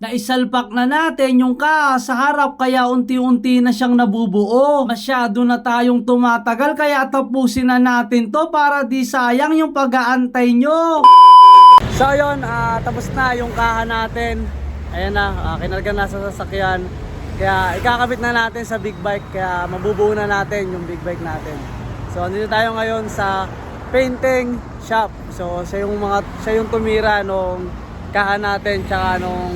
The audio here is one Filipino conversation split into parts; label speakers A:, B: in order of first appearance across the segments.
A: Naisalpak na natin yung kaha sa harap kaya unti-unti na siyang nabubuo. Masyado na tayong tumatagal kaya tapusin na natin to para di sayang yung pag-aantay nyo. So yun, tapos na yung kaha natin. Ayan na, kinarga na sa sasakyan. Kaya ikakabit na natin sa big bike. Kaya mabubuo na natin yung big bike natin. So andito tayo ngayon sa painting shop. So siya yung tumira nung kaha natin tsaka nung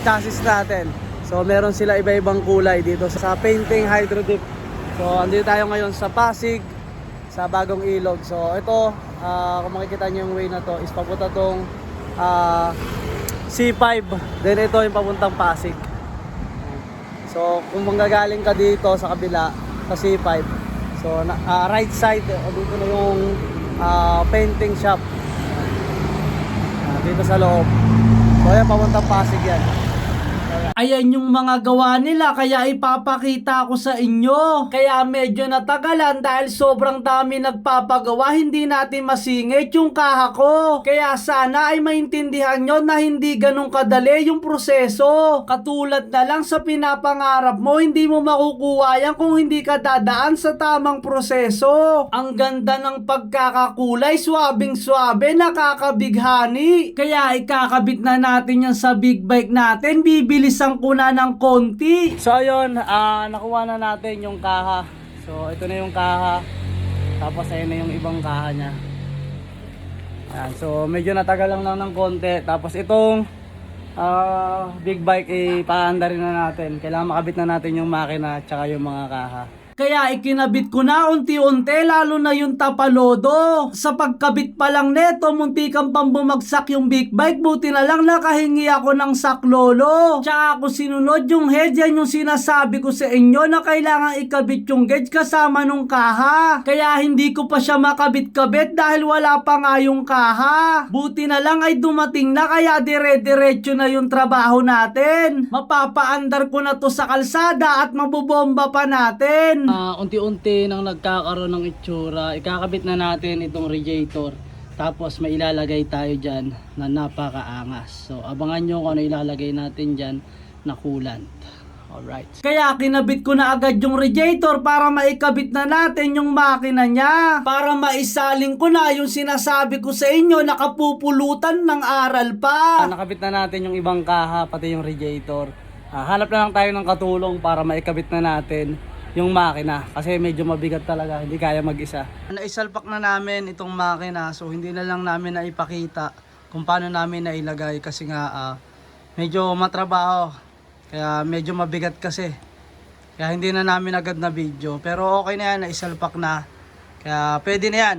A: chassis natin. So meron sila iba-ibang kulay dito sa painting Hydro Dip. So andito tayo ngayon sa Pasig, sa Bagong Ilog. So ito, kung makikita nyo yung way na to is papunta tong C5. Then ito yung papuntang Pasig. So kung manggagaling ka dito sa kabila sa C5, so right side dito na yung painting shop dito sa loob. So ayan, papuntang Pasig yan. Ayan yung mga gawa nila kaya ipapakita ko sa inyo. Kaya medyo natagalan dahil sobrang dami nagpapagawa, hindi natin masingit yung kaha ko. Kaya sana ay maintindihan nyo na hindi ganun kadali yung proseso. Katulad na lang sa pinapangarap mo, hindi mo makukuha yan kung hindi ka dadaan sa tamang proseso. Ang ganda ng pagkakakulay, swabing-swabe, nakakabighani. Kaya ikakabit na natin yan sa big bike natin, bibilisan ko na ng konti. So ayun, nakuha na natin yung kaha. So ito na yung kaha. Tapos ayun na yung ibang kaha nya. Ayan, so medyo natagalan lang ng konti. Tapos itong big bike ipaanda rin na natin. Kailangan makabit na natin yung makina at saka yung mga kaha. Kaya ikinabit ko na unti-unti, lalo na yung tapalodo. Sa pagkabit pa lang neto, munti kang pang bumagsak yung big bike. Buti na lang nakahingi ako ng saklolo. Tsaka ako sinunod yung head, yan yung sinasabi ko sa inyo na kailangan ikabit yung gauge kasama nung kaha. Kaya hindi ko pa siya makabit-kabit dahil wala pa nga yung kaha. Buti na lang ay dumating na kaya dire-diretso na yung trabaho natin. Mapapaandar ko na to sa kalsada at mabubomba pa natin. Unti-unti nang nagkakaroon ng itsura, ikakabit na natin itong radiator. Tapos may ilalagay tayo dyan na napakaangas. So abangan nyo kung ano ilalagay natin dyan na coolant. Alright. Kaya kinabit ko na agad yung radiator para maikabit na natin yung makina niya. Para maisaling ko na yung sinasabi ko sa inyo, nakapupulutan ng aral pa. Nakabit na natin yung ibang kaha, pati yung radiator. Hanap na lang tayo ng katulong para maikabit na natin yung makina kasi medyo mabigat talaga, hindi kaya mag-isa. Naisalpak na namin itong makina, so hindi na lang namin naipakita kung paano namin nailagay kasi nga medyo matrabaho, kaya medyo mabigat kasi, kaya hindi na namin agad na video. Pero okay na yan, naisalpak na, kaya pwede na yan.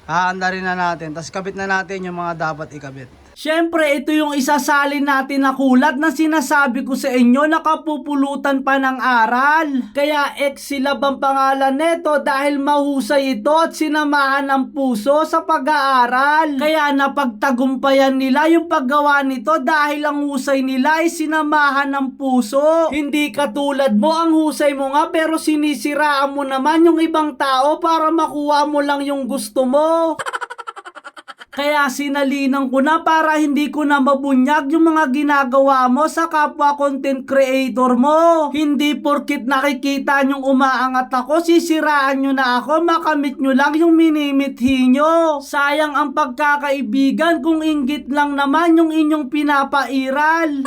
A: Haanda rin na natin, tapos kabit na natin yung mga dapat ikabit. Siyempre, ito yung isasalin natin na kulat na sinasabi ko sa inyo, nakapupulutan pa ng aral. Kaya Exilab ang pangalan nito dahil mahusay ito at sinamahan ng puso sa pag-aaral. Kaya napagtagumpayan nila yung paggawa nito dahil ang husay nila ay sinamahan ng puso. Hindi katulad mo, ang husay mo nga pero sinisiraan mo naman yung ibang tao para makuha mo lang yung gusto mo. Kaya sinalinang ko na para hindi ko na mabunyag yung mga ginagawa mo sa kapwa content creator mo. Hindi porkit nakikita nyong umaangat ako, sisiraan nyo na ako, makamit nyo lang yung minimithi nyo. Sayang ang pagkakaibigan kung inggit lang naman yung inyong pinapairal.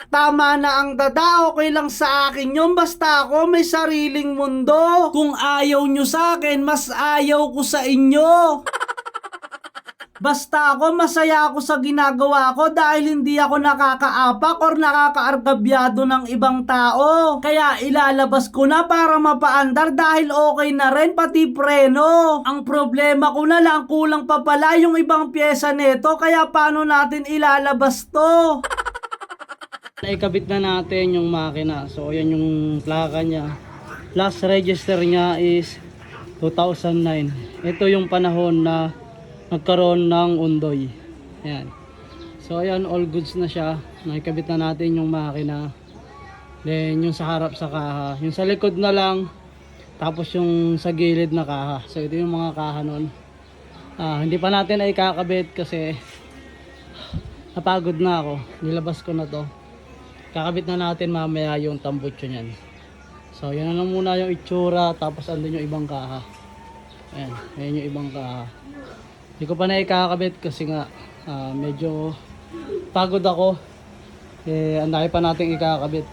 A: Tama na ang dada, okay lang sa akin yun, basta ako may sariling mundo. Kung ayaw nyo sa akin, mas ayaw ko sa inyo. Basta ako, masaya ako sa ginagawa ko dahil hindi ako nakakaapak or nakakaargabyado ng ibang tao. Kaya ilalabas ko na para mapaandar dahil okay na rin pati preno. Ang problema ko na lang, kulang pa pala yung ibang pyesa nito, kaya paano natin ilalabas to? Naikabit na natin yung makina. So ayan yung plaka niya. Last register niya is 2009. Ito yung panahon na nagkaroon ng undoy. Ayan. So ayan, all goods na siya. Nakikabit na natin yung makina. Then yung sa harap sa kaha. Yung sa likod na lang. Tapos yung sa gilid na kaha. So ito yung mga kaha nun. Hindi pa natin ay kakabit kasi napagod na ako. Nilabas ko na to. Kakabit na natin mamaya yung tambutso niyan. So yan na lang muna yung itsura, tapos andun yung ibang kaha. Ayan yung ibang kaha. Hindi ko pa na ikakabit kasi nga medyo pagod ako. Ang dami pa nating ikakabit.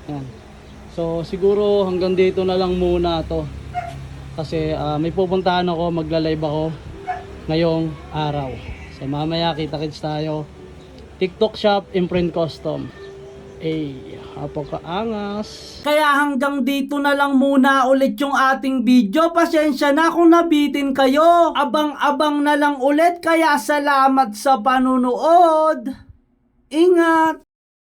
A: Ayan. So siguro hanggang dito na lang muna to. Kasi may pupuntahan ako, magla-live ako ngayong araw. So mamaya kita-kits tayo. TikTok Shop Imprint Custom. Apakaangas. Kaya hanggang dito na lang muna ulit yung ating video. Pasensya na kung nabitin kayo. Abang-abang na lang ulit. Kaya salamat sa panunood. Ingat!